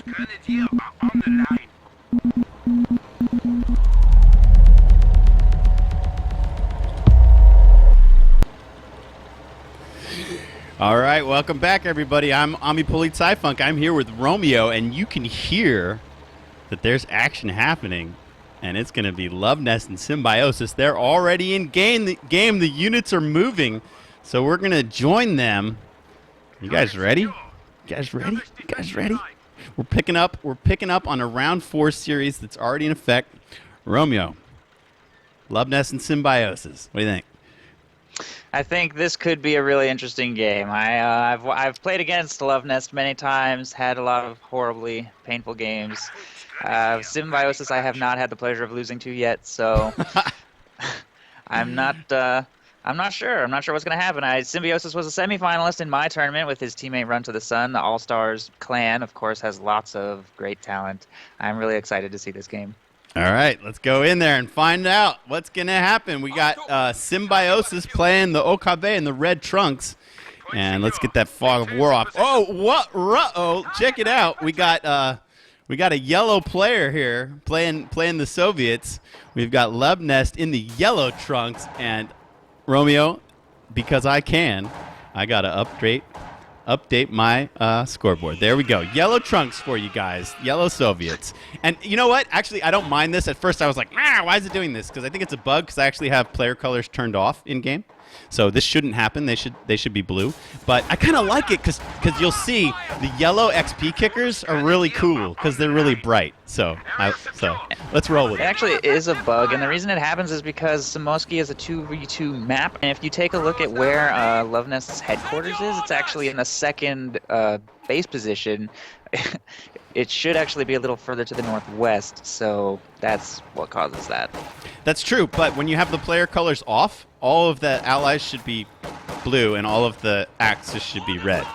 Grenadier are on the line. All right, welcome back, everybody. I'm Ami-Polite Sci-Funk. I'm here with Romeo, and you can hear that there's action happening, and it's going to be Luvnest and Symbiosis. They're already in game. The units are moving, so we're going to join them. You guys ready? We're picking up on a round 4 series that's already in effect. Romeo, Luvnest and Symbiosis. What do you think? I think this could be a really interesting game. I've played against Luvnest many times, had a lot of horribly painful games. Symbiosis I have not had the pleasure of losing to yet, so I'm not sure. I'm not sure what's going to happen. Symbiosis was a semifinalist in my tournament with his teammate Run to the Sun. The All-Stars clan, of course, has lots of great talent. I'm really excited to see this game. All right, let's go in there and find out what's going to happen. We got Symbiosis playing the Okabe in the red trunks. And let's get that fog of war off. Oh, what? Uh-oh, check it out. We got a yellow player here playing the Soviets. We've got Luvnest in the yellow trunks. And Romeo, because I got to update my scoreboard. There we go. Yellow trunks for you guys. Yellow Soviets. And you know what? Actually, I don't mind this. At first, I was like, why is it doing this? Because I think it's a bug because I actually have player colors turned off in-game. So this shouldn't happen. They should be blue. But I kind of like it because you'll see the yellow XP kickers are really cool because they're really bright. So let's roll with it. It actually is a bug, and the reason it happens is because Symbiosis is a 2v2 map, and if you take a look at where Luvnest's headquarters is, it's actually in the second base position. It should actually be a little further to the northwest, so that's what causes that. That's true, but when you have the player colors off, all of the allies should be blue, and all of the axes should be red.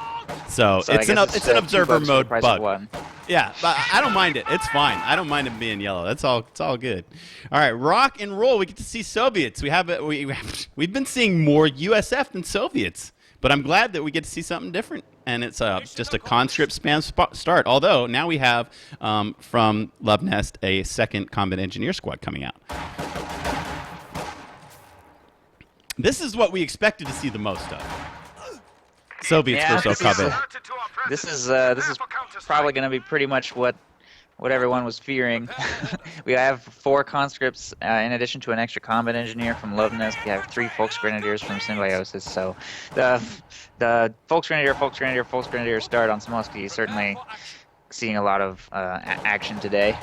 So it's an observer mode bug. Yeah, but I don't mind it. It's fine. I don't mind it being yellow. It's all good. All right, rock and roll. We get to see Soviets. We've been seeing more USF than Soviets, but I'm glad that we get to see something different. And it's just a conscript spam start. Although now we have from Luvnest a second combat engineer squad coming out. This is what we expected to see the most of. Soviets versus Okabe. This is probably going to be pretty much what everyone was fearing. We have 4 conscripts in addition to an extra combat engineer from Luvnest. We have 3 Volksgrenadiers from Symbiosis. So the Volksgrenadier start on Smoski is certainly seeing a lot of action today.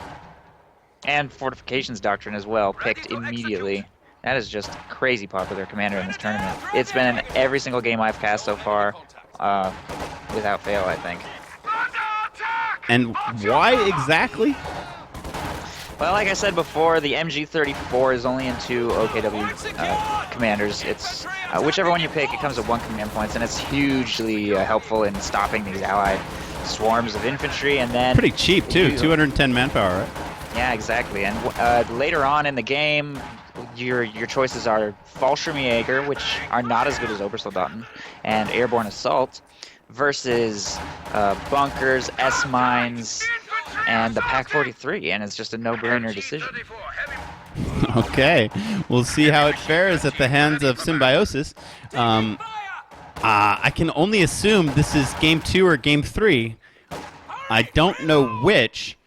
And Fortifications Doctrine as well, picked immediately. That is just crazy popular commander in this tournament. It's been in every single game I've cast so far, without fail, I think. And why exactly? Well, like I said before, the MG34 is only in 2 OKW commanders. It's whichever one you pick, it comes with 1 command points, and it's hugely helpful in stopping these allied swarms of infantry. And then pretty cheap too, 210 manpower, right? Yeah, exactly. And later on in the game, your choices are Fallschirmjäger, which are not as good as Obersoldaten, and Airborne Assault, versus bunkers, S-mines, and the Pak-43, and it's just a no-brainer decision. Okay, we'll see how it fares at the hands of Symbiosis. I can only assume this is Game 2 or Game 3. I don't know which.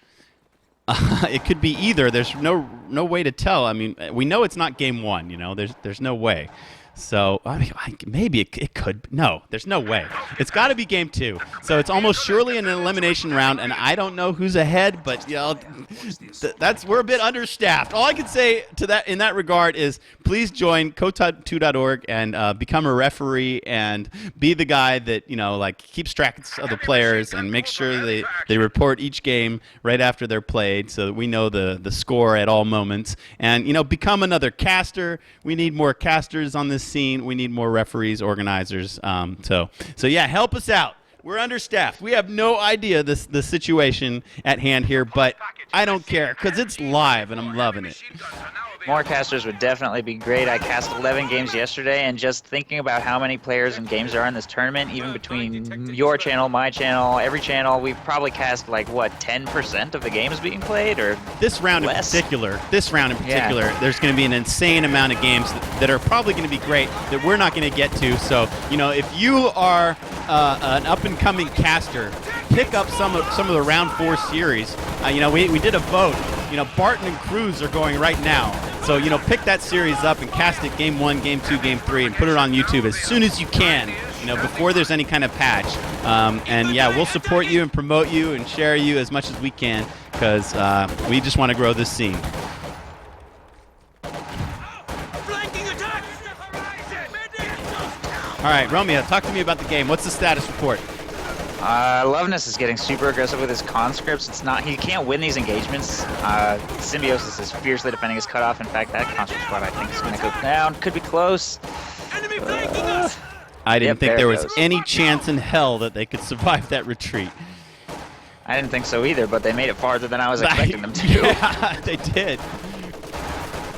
It could be either. There's no way to tell. I mean, we know it's not Game 1. You know, there's no way. So I mean, maybe it could. No, there's no way. It's got to be Game 2. So it's almost surely an elimination round, and I don't know who's ahead, but you know, we're a bit understaffed. All I can say to that in that regard is please join Kotaku.org and become a referee and be the guy that like keeps track of the players and make sure they report each game right after they're played, so that we know the score at all moments. And become another caster. We need more casters on this scene. We need more referees, organizers. So yeah, help us out. We're understaffed. We have no idea the situation at hand here, but I don't care because it's live and I'm loving it. More casters would definitely be great. I cast 11 games yesterday, and just thinking about how many players and games there are in this tournament, even between your channel, my channel, every channel, we've probably cast like, what, 10% of the games being played, or this round less? in particular, there's going to be an insane amount of games that are probably going to be great that we're not going to get to. So, you know, if you are an up-and-coming caster, pick up some of the round 4 series. You know, we did a vote. You know, Barton and Cruz are going right now. So, you know, pick that series up and cast it game 1, game 2, game 3, and put it on YouTube as soon as you can, you know, before there's any kind of patch. And, yeah, we'll support you and promote you and share you as much as we can because we just want to grow this scene. All right, Romeo, talk to me about the game. What's the status report? Luvnest is getting super aggressive with his conscripts. He can't win these engagements. Symbiosis is fiercely defending his cutoff. In fact, that conscript squad I think is going to go down. Could be close. I didn't think there was any chance in hell that they could survive that retreat. I didn't think so either, but they made it farther than I was expecting them to. Yeah, they did.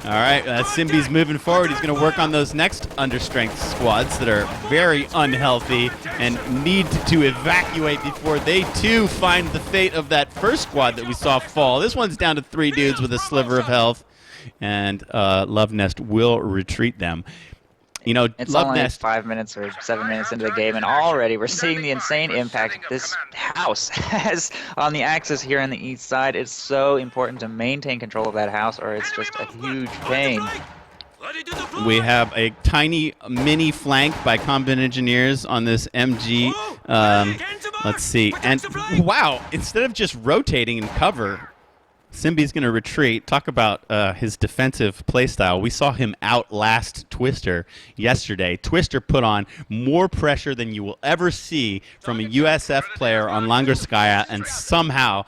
All right, Symbi's moving forward. He's going to work on those next understrength squads that are very unhealthy and need to evacuate before they, too, find the fate of that first squad that we saw fall. This one's down to 3 dudes with a sliver of health, and Luvnest will retreat them. You know, it's only 5 minutes or 7 minutes into the game, and already we're seeing the insane impact this house has on the axis here on the east side. It's so important to maintain control of that house, or it's just a huge pain. We have a tiny mini flank by combat engineers on this MG. Let's see. And, wow, instead of just rotating in cover, Symbi's going to retreat. Talk about his defensive playstyle. We saw him outlast Twister yesterday. Twister put on more pressure than you will ever see from a USF player on Langerskaya, and somehow,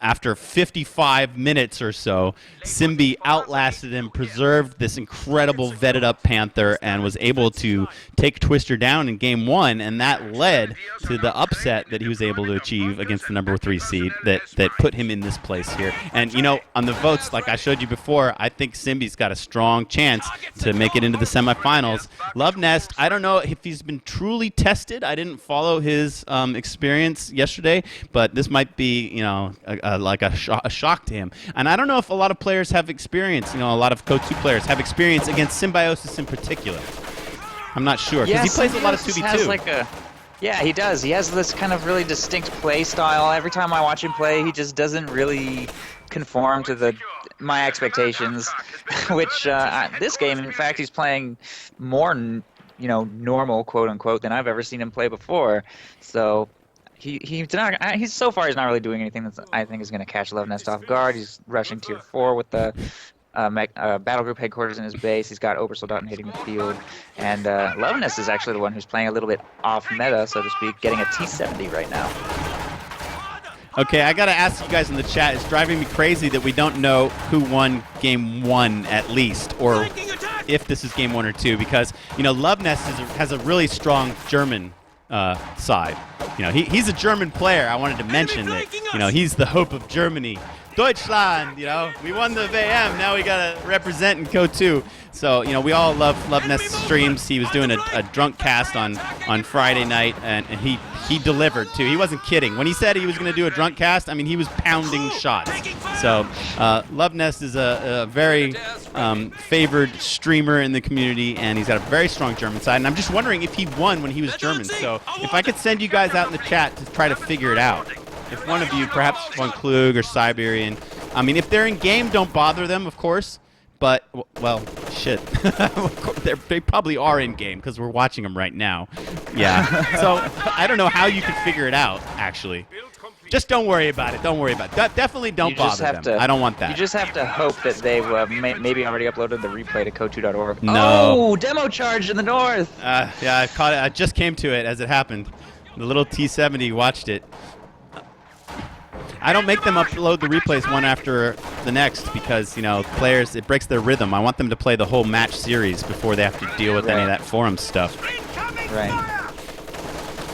after 55 minutes or so, Symbi outlasted him, preserved this incredible vetted-up Panther, and was able to take Twister down in Game 1, and that led to the upset that he was able to achieve against the number 3 seed that put him in this place here. And, you know, on the votes, like I showed you before, I think Symbi's got a strong chance to make it into the semifinals. Luvnest, I don't know if he's been truly tested. I didn't follow his experience yesterday, but this might be, you know, like a shock to him. And I don't know if a lot of players have experience, you know, a lot of KO2 players have experience against Symbiosis in particular. I'm not sure, because he plays a lot of 2v2. Yeah, he does. He has this kind of really distinct play style. Every time I watch him play, he just doesn't really conform to my expectations, which this game, in fact, he's playing more, you know, normal, quote-unquote, than I've ever seen him play before. So he's so far he's not really doing anything that I think is going to catch Luvnest off guard. He's rushing tier 4 with the battle group headquarters in his base. He's got Obersoldaten hitting the field, and Luvnest is actually the one who's playing a little bit off meta, so to speak, getting a T70 right now. Okay, I gotta ask you guys in the chat. It's driving me crazy that we don't know who won Game 1 at least, or if this is Game 1 or 2, because, you know, Luvnest has a really strong German side. You know, he's a German player. I wanted to mention that, you know, he's the hope of Germany. Deutschland, you know, we won the VM, now we gotta represent in KO2. So, you know, we all love Luvnest's streams. He was doing a drunk cast on Friday night, and he delivered too. He wasn't kidding. When he said he was gonna do a drunk cast, I mean, he was pounding shots. So, Luvnest is a very favored streamer in the community, and he's got a very strong German side. And I'm just wondering if he won when he was German. So, if I could send you guys out in the chat to try to figure it out. If one of you, perhaps von Klug or Siberian, I mean, if they're in game, don't bother them, of course. But, well, shit. They probably are in game because we're watching them right now. Yeah. So I don't know how you could figure it out, actually. Just don't worry about it. Don't worry about it. Definitely don't bother them. I don't want that. You just have to hope that they maybe already uploaded the replay to ko2.org. No. Oh, demo charge in the north. Yeah, I caught it. I just came to it as it happened. The little T70 watched it. I don't make them upload the replays one after the next because, you know, players, it breaks their rhythm. I want them to play the whole match series before they have to deal with any of that forum stuff. Right.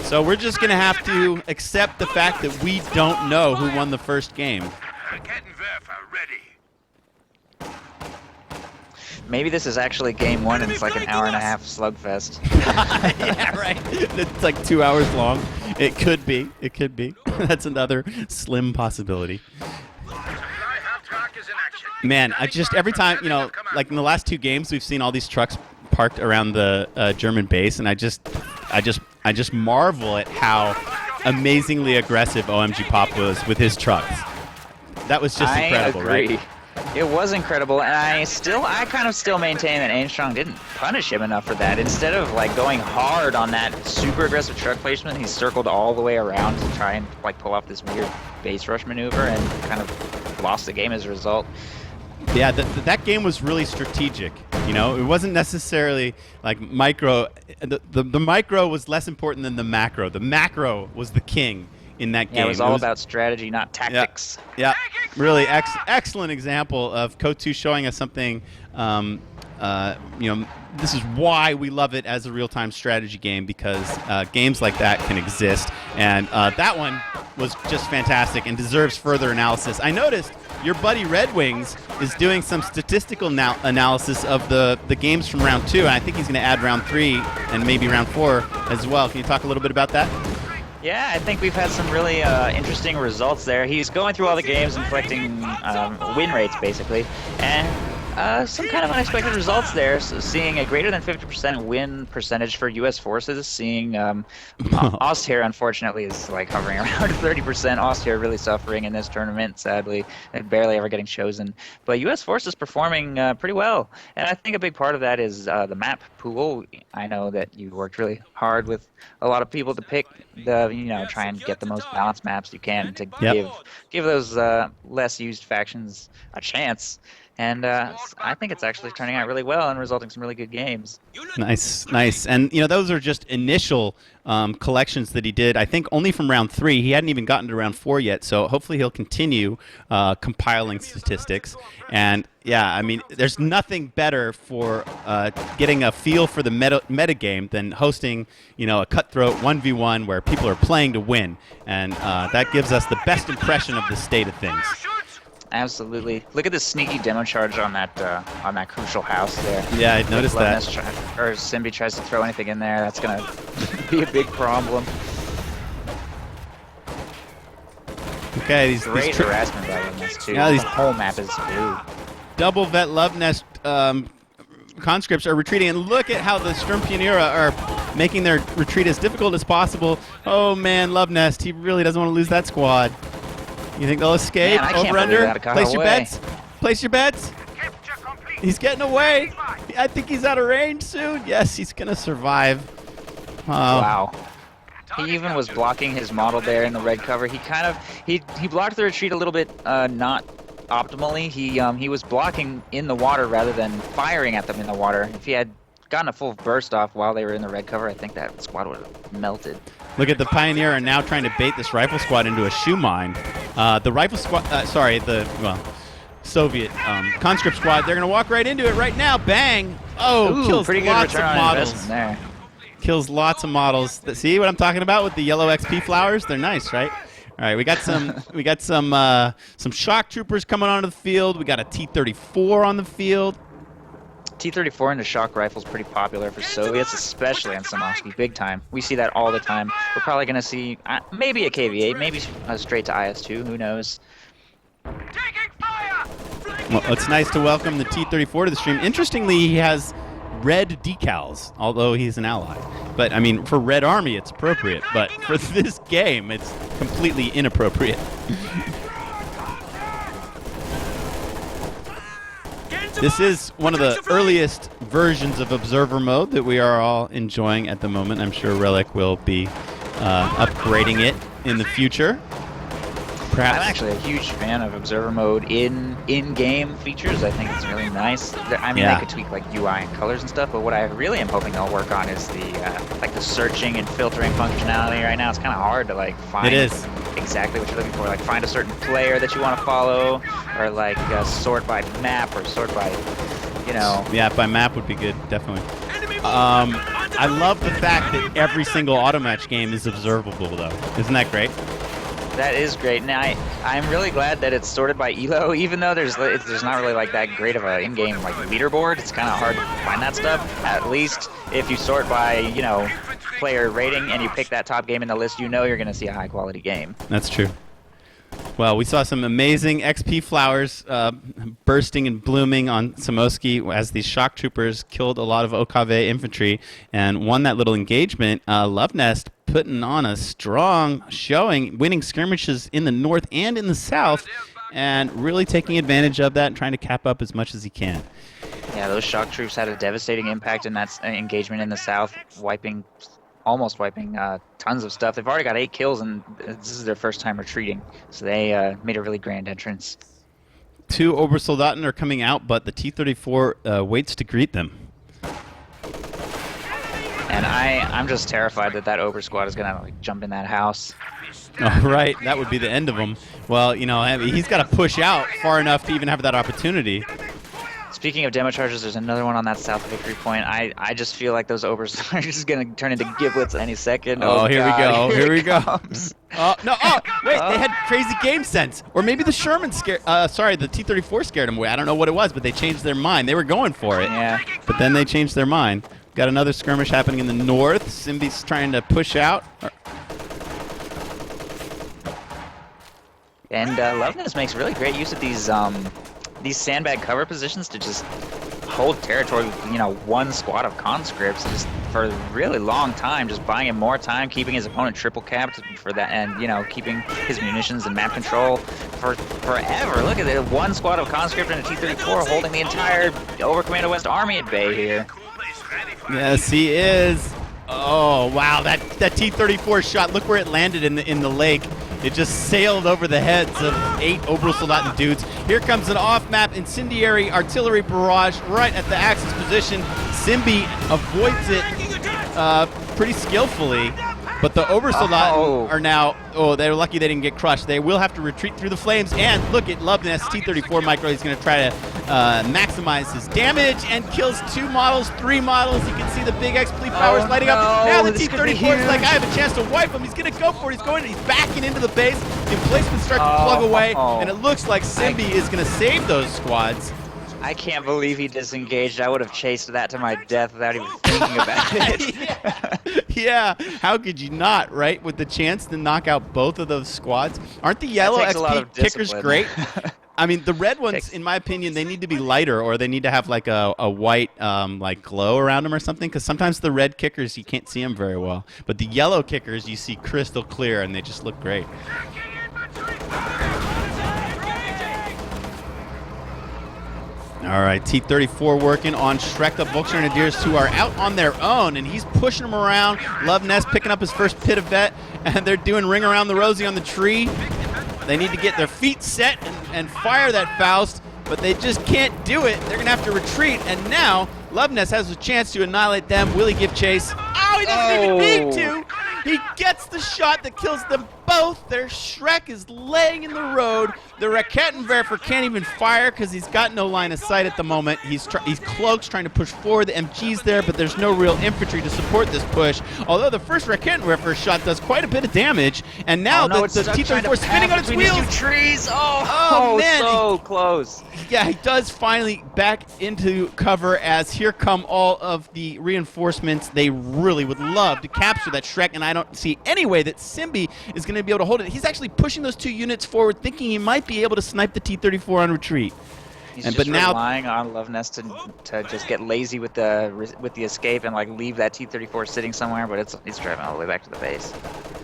So we're just going to have to accept the fact that we don't know who won the first game. Maybe this is actually game 1 and it's like an hour-and-a-half slugfest. Yeah, right. It's like 2 hours long. It could be. It could be. That's another slim possibility. Man, I just every time, you know, like in the last 2 games, we've seen all these trucks parked around the German base, and I just marvel at how amazingly aggressive OMG Pop was with his trucks. That was just incredible, agree. right? It was incredible, and I kind of still maintain that Armstrong didn't punish him enough for that. Instead of like going hard on that super aggressive truck placement, he circled all the way around to try and like pull off this weird base rush maneuver and kind of lost the game as a result. Yeah, that game was really strategic. You know, it wasn't necessarily like micro. The micro was less important than the macro. The macro was the king in that game. Yeah, it was all about strategy, not tactics. Yeah, really excellent example of KOTOR showing us something. You know, this is why we love it as a real-time strategy game, because games like that can exist. And that one was just fantastic and deserves further analysis. I noticed your buddy Red Wings is doing some statistical analysis of the games from round 2, and I think he's going to add round 3 and maybe round 4 as well. Can you talk a little bit about that? Yeah, I think we've had some really interesting results there. He's going through all the games and collecting win rates, basically, and some kind of unexpected results there. So seeing a greater than 50% win percentage for U.S. forces, seeing Austria, unfortunately, is like hovering around 30%. Austria really suffering in this tournament, sadly, and barely ever getting chosen. But U.S. forces performing pretty well, and I think a big part of that is the map pool. I know that you worked really hard with a lot of people to pick try and get the most balanced maps you can to give those less used factions a chance. And I think it's actually turning out really well and resulting in some really good games. Nice. And, you know, those are just initial collections that he did, I think only from round 3. He hadn't even gotten to round 4 yet, so hopefully he'll continue compiling statistics. And, yeah, I mean, there's nothing better for getting a feel for the meta game than hosting, you know, a cutthroat 1v1 where people are playing to win. And that gives us the best impression of the state of things. Absolutely. Look at the sneaky demo charge on that crucial house there. Yeah, I noticed that. Or Symbi tries to throw anything in there, that's gonna be a big problem. Okay, these great harassment by Luvnest too. Yeah, the whole map is blue. Double vet Luvnest conscripts are retreating, and look at how the Sturmpionera are making their retreat as difficult as possible. Oh man, Luvnest, he really doesn't want to lose that squad. You think they'll escape? Man, over under? Place your bets. Place your bets. He's getting away. I think he's out of range soon. Yes, he's gonna survive. Wow. He even was blocking his model there in the red cover. He blocked the retreat a little bit not optimally. He was blocking in the water rather than firing at them in the water. If he had gotten a full burst off while they were in the red cover, I think that squad would have melted. Look at the Pioneer are now trying to bait this rifle squad into a shoe mine. The rifle squad, Soviet conscript squad, they're going to walk right into it right now. Bang! Oh, ooh, kills pretty good lots return of on models. investment there. Kills lots of models. See what I'm talking about with the yellow XP flowers? They're nice, right? All right, we got some shock troopers coming onto the field. We got a T-34 on the field. T-34 into shock rifles pretty popular for Soviets, especially on Samovsky, big time. We see that all the time. We're probably going to see maybe a KV-8, maybe straight to IS-2, who knows. Well, it's nice to welcome the T-34 to the stream. Interestingly, he has red decals, although he's an ally. But, I mean, for Red Army, it's appropriate. But for this game, it's completely inappropriate. This is one of the earliest versions of Observer Mode that we are all enjoying at the moment. I'm sure Relic will be upgrading it in the future. Perhaps. I'm actually a huge fan of Observer Mode in-game features. I think it's really nice. I mean, they could tweak like UI and colors and stuff, but what I really am hoping they'll work on is the like the searching and filtering functionality. Right now, it's kind of hard to like find exactly what you're looking for. Like find a certain player that you want to follow, or like sort by map, or sort by, you know. Yeah, by map would be good, definitely. I love the fact that every single auto match game is observable, though. Isn't that great? That is great. Now I'm really glad that it's sorted by elo, even though there's not really like that great of a in-game like leaderboard. It's kind of hard to find that stuff. At least if you sort by, you know, player rating and you pick that top game in the list, you know you're going to see a high quality game. That's true. Well, we saw some amazing XP flowers bursting and blooming on Samoski as these shock troopers killed a lot of OKV infantry and won that little engagement. Luvnest putting on a strong showing, winning skirmishes in the north and in the south, and really taking advantage of that and trying to cap up as much as he can. Yeah, those shock troops had a devastating impact in that engagement in the south, almost wiping tons of stuff. They've already got 8 kills, and this is their first time retreating, so they made a really grand entrance. 2 Obersoldaten are coming out, but the T-34 waits to greet them. And I'm just terrified that Ober squad is gonna like jump in that house. Oh, right, that would be the end of him. Well, you know, he's got to push out far enough to even have that opportunity. Speaking of demo charges, there's another one on that south victory point. I just feel like those Obers are just gonna turn into giblets any second. Oh, here we go. Here we go. Comes. Oh, no. Oh, wait. They had crazy game sense. Or maybe the Sherman scared... sorry, the T-34 scared them away. I don't know what it was, but they changed their mind. They were going for it. Yeah. But then they changed their mind. Got another skirmish happening in the north. Symbi's trying to push out. And Luvnest makes really great use of these sandbag cover positions to just hold territory with, you know, one squad of conscripts just for a really long time, just buying him more time, keeping his opponent triple capped for that, and, you know, keeping his munitions and map control for forever. Look at it, one squad of conscript and a T-34 holding the entire Over Commando West Army at bay here. Yes, he is. Oh, wow, that T-34 shot, look where it landed in the lake. It just sailed over the heads of 8 Obersoldaten dudes. Here comes an off-map incendiary artillery barrage right at the Axis position. Symbi avoids it pretty skillfully. But the Obersoldaten are now, they're lucky they didn't get crushed. They will have to retreat through the flames. And look at Luvnest, T-34 micro. He's going to try to maximize his damage and kills 2 models, 3 models. You can see the big XP powers lighting up. Now the T-34 is like, I have a chance to wipe him. He's going to go for it. He's backing into the base. The emplacements start to plug away. And it looks like Symbi is going to save those squads. I can't believe he disengaged. I would have chased that to my death without even thinking about it. Yeah, how could you not, right? With the chance to knock out both of those squads. Aren't the yellow XP kickers great? I mean, the red ones, in my opinion, they need to be lighter, or they need to have like a white like glow around them or something, because sometimes the red kickers, you can't see them very well. But the yellow kickers, you see crystal clear, and they just look great. All right, T-34 working on Shrek of Volksgrenadiers, who are out on their own, and he's pushing them around. Luvnest picking up his first pit of vet, and they're doing Ring Around the Rosie on the tree. They need to get their feet set and fire that Faust, but they just can't do it. They're going to have to retreat, and now Luvnest has a chance to annihilate them. Will he give chase? Oh, he doesn't even need to. He gets the shot that kills them both. Their Shrek is laying in the road. The Raketenwerfer can't even fire because he's got no line of sight at the moment. He's cloaked, trying to push forward. The MG's there, but there's no real infantry to support this push. Although the first Raketenwerfer shot does quite a bit of damage, and now the T-34 is spinning on its wheels. Two trees. Oh man, so close. Yeah, he does finally back into cover as here come all of the reinforcements. They really would love to capture that Shrek, and I don't see any way that Symbi is going to be able to hold it. He's actually pushing those 2 units forward, thinking he might be able to snipe the T-34 on retreat. He's just relying on Luvnest to just get lazy with the escape and like leave that T-34 sitting somewhere, but he's driving all the way back to the base.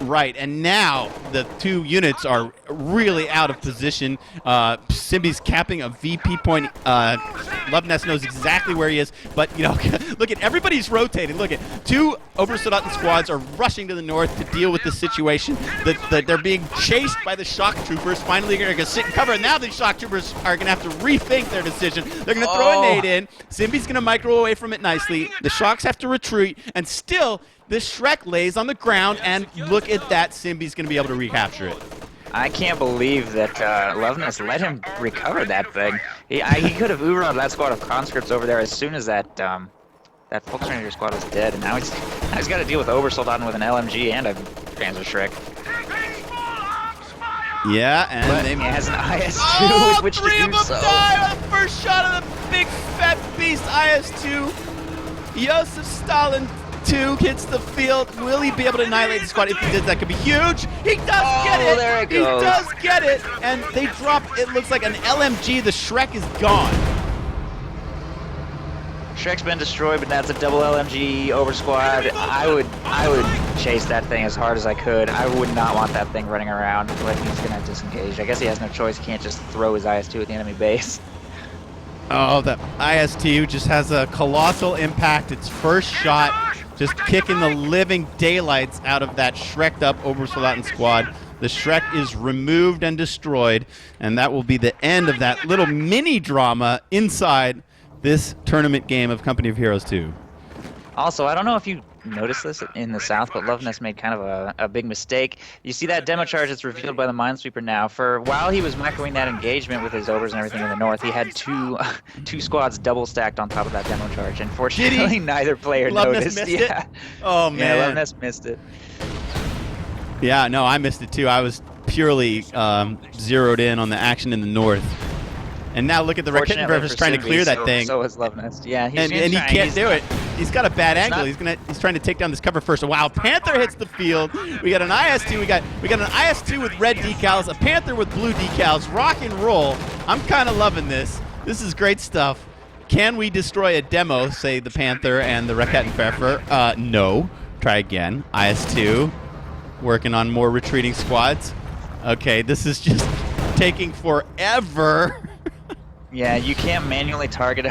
Right, and now the 2 units are really out of position. Symbi's capping a VP point. Luvnest knows exactly where he is, but you know, look at everybody's rotating. Look at 2 Obersoldaten squads are rushing to the north to deal with this situation. They're being chased by the shock troopers. Finally, they're going to sit and cover, and now the shock troopers are going to have to rethink their decision. They're going to throw a nade in. Symbi's going to micro away from it nicely. The shocks have to retreat, and still, this Shrek lays on the ground, and look at that. Symbi's going to be able to recapture it. I can't believe that Luvnest let him recover that thing. He could have Ubered that squad of conscripts over there as soon as that Volksgrenadier squad was dead, and now he's got to deal with Obersoldaten with an LMG and a Panzer Shrek. Yeah, and But they he has an IS-2 oh, with which to three do of them so. die on the first shot of the big fat beast IS-2. Joseph Stalin 2 hits the field. Will he be able to annihilate the squad? If he does, that could be huge. He does get it. There it He goes. does get it. And they drop, it looks like an LMG. The Shrek is gone. Shrek's been destroyed, but that's a double LMG over squad. I would chase that thing as hard as I could. I would not want that thing running around like he's gonna disengage. I guess he has no choice. He can't just throw his IS-2 at the enemy base. Oh, the IS-2 just has a colossal impact. Its first shot just kicking the living daylights out of that Shrek'd up Obersoldaten squad. The Shrek is removed and destroyed, and that will be the end of that little mini drama inside this tournament game of Company of Heroes 2. Also, I don't know if you noticed this in the South, but Luvnest made kind of a big mistake. You see that demo charge that's revealed by the Minesweeper now. For while he was microing that engagement with his overs and everything in the North, he had two squads double stacked on top of that demo charge. Unfortunately, neither player noticed. Missed it? Oh, man. Yeah, Luvnest missed it. Yeah, no, I missed it too. I was purely zeroed in on the action in the North. And now look at the Raketenwerfer's trying to clear that thing. So is Luvnest. Yeah, and he can't do it. He's got a bad angle. He's trying to take down this cover first. Wow, Panther hits the field. We got an IS-2. We got an IS-2 with red decals, a Panther with blue decals. Rock and roll. I'm kind of loving this. This is great stuff. Can we destroy a demo, say the Panther and the Raketenwerfer? No. Try again. IS-2 working on more retreating squads. Okay, this is just taking forever. Yeah, you can't manually target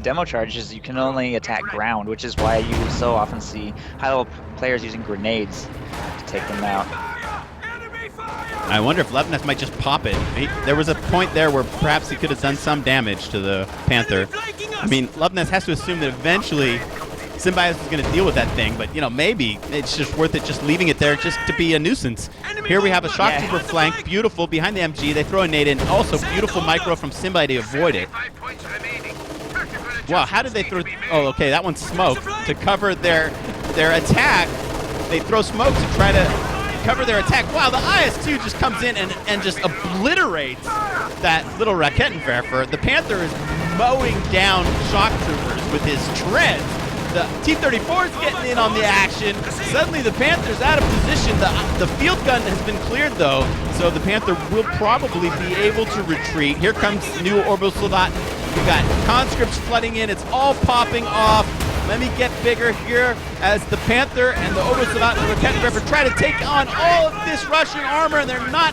demo charges. You can only attack ground, which is why you so often see high-level players using grenades to take them out. I wonder if Luvnest might just pop it. There was a point there where perhaps he could have done some damage to the Panther. I mean, Luvnest has to assume that eventually Symbiosis is going to deal with that thing, but, you know, maybe it's just worth it just leaving it there just to be a nusuance. Here we have a Shock Trooper flank, beautiful, behind the MG. They throw a nade in, also beautiful micro from Symbi to avoid it. Wow, how did they throw... Oh, okay, that one's smoke. To cover their attack, they throw smoke to try to cover their attack. Wow, the IS-2 just comes in and just obliterates that little Raketenwerfer. The Panther is mowing down Shock Troopers with his treads. The T-34 is getting in on the action. Suddenly the Panther's out of position. The field gun has been cleared though, so the Panther will probably be able to retreat. Here comes new Orbital Soldat. We've got conscripts flooding in. It's all popping off. Let me get bigger here as the Panther and the Orbital Soldat and the Raketenwerfer try to take on all of this Russian armor, and they're not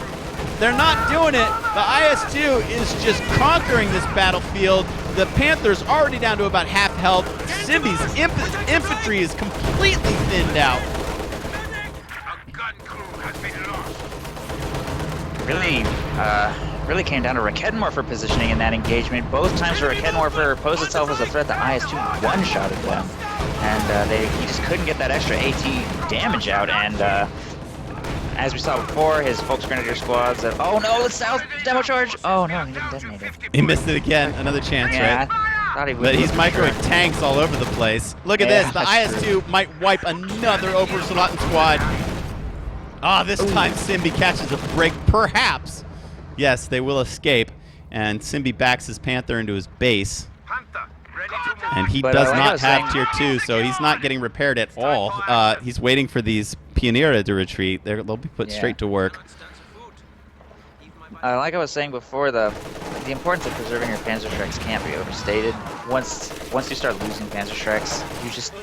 doing it. The IS-2 is just conquering this battlefield. The Panther's already down to about half health. Symbi's infantry is completely thinned out. Really came down to Raketenwerfer positioning in that engagement. Both times the Raketenwerfer posed itself as a threat, the IS-2 one-shotted them. And he just couldn't get that extra AT damage out. And as we saw before, his Volksgrenadier squads said, oh no, the South demo charge! Oh no, he didn't detonate it. He missed it again. Another chance, yeah, right? I thought he would. But he's microing tanks all over the place. Look at this. The IS-2 true. might wipe another Obersoldaten squad. Ah, this time Symbi catches a break, perhaps. Yes, they will escape. And Symbi backs his Panther into his base. And he does not have tier 2, so he's not getting repaired at all. He's waiting for these Pioneer to retreat. They'll be put straight to work. Like I was saying before, the importance of preserving your Panzer Shreks can't be overstated. Once you start losing Panzer Shreks, you just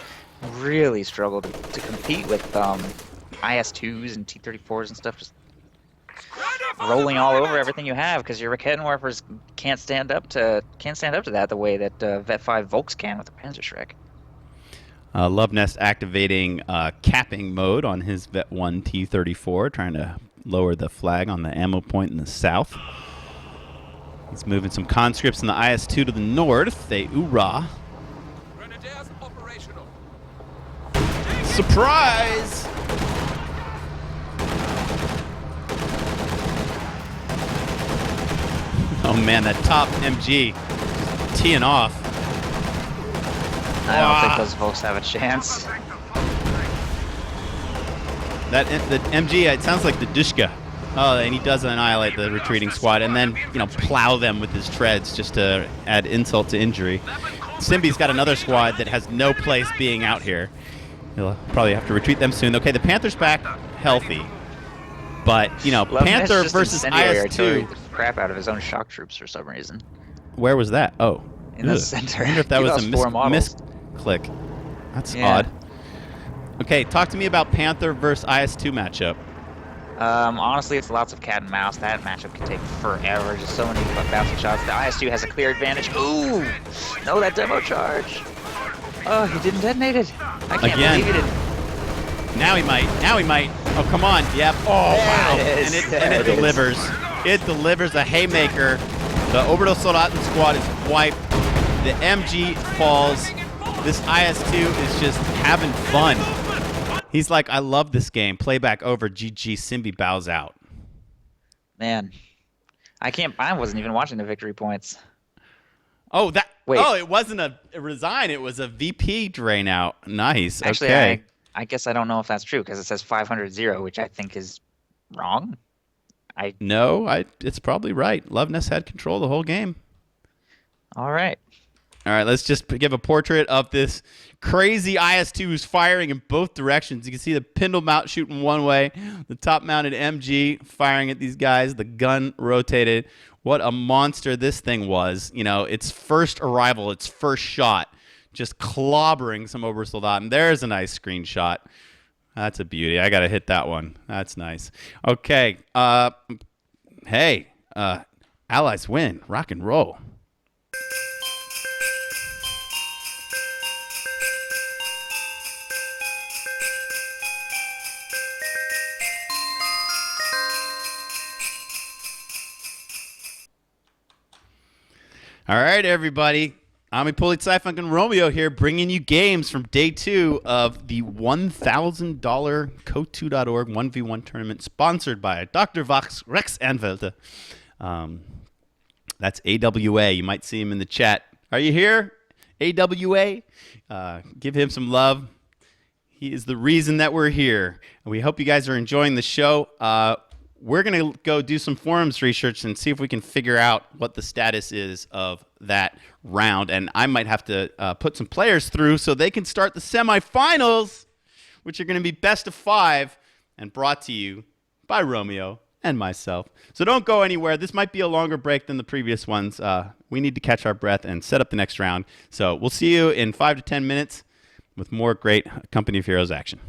really struggle to compete with IS-2s and T-34s and stuff, just rolling all over everything you have, because your Raketenwerfers can't stand up to that the way that Vet 5 Volks can with the Panzer Shrek. Luvnest activating capping mode on his Vet 1 T-34, trying to lower the flag on the ammo point in the south. He's moving some conscripts in the IS-2 to the north. They oorah. Surprise! Oh man, that top MG just teeing off. I don't think those folks have a chance. The MG, it sounds like the Dushka. Oh, and he does annihilate the retreating squad, and then plow them with his treads just to add insult to injury. Symbi's got another squad that has no place being out here. He'll probably have to retreat them soon. Okay, the Panther's back healthy, but Panther versus IS-2. The crap out of his own shock troops for some reason. Where was that? Oh, in the center. I wonder if that was a misclick. That's odd. Okay, talk to me about Panther versus IS-2 matchup. Honestly, it's lots of cat and mouse. That matchup can take forever. Just so many bouncy shots. The IS-2 has a clear advantage. Ooh! No, that demo charge. Oh, he didn't detonate it. I can't believe he didn't. Now he might. Now he might. Oh, come on. Yep. Oh, wow. And it delivers. It delivers a haymaker. The Orbital Soldaten squad is wiped. The MG falls. This IS-2 is just having fun. He's like, I love this game. Playback over. GG. Symbi bows out. Man, I wasn't even watching the victory points. Oh, Wait. Oh, it wasn't a resign. It was a VP drain out. Nice. Actually, okay. I guess I don't know if that's true because it says 500-0, which I think is wrong. It's probably right. Luvnest had control the whole game. All right. All right, let's just give a portrait of this crazy IS-2 who's firing in both directions. You can see the Pindle mount shooting one way, the top-mounted MG firing at these guys, the gun rotated. What a monster this thing was. Its first arrival, its first shot, just clobbering some Obersoldaten. There's a nice screenshot. That's a beauty. I got to hit that one. That's nice. Okay. Hey, Allies win. Rock and roll. All right, everybody. Ami Polizei and Romeo here, bringing you games from day 2 of the $1,000 Code2.org 1v1 tournament, sponsored by Dr. Rex Anwälte. That's AWA. You might see him in the chat. Are you here, AWA? Give him some love. He is the reason that we're here. And we hope you guys are enjoying the show. We're going to go do some forums research and see if we can figure out what the status is of that round. And I might have to put some players through so they can start the semifinals, which are going to be best of 5 and brought to you by Romeo and myself. So don't go anywhere. This might be a longer break than the previous ones. We need to catch our breath and set up the next round. So we'll see you in 5 to 10 minutes with more great Company of Heroes action.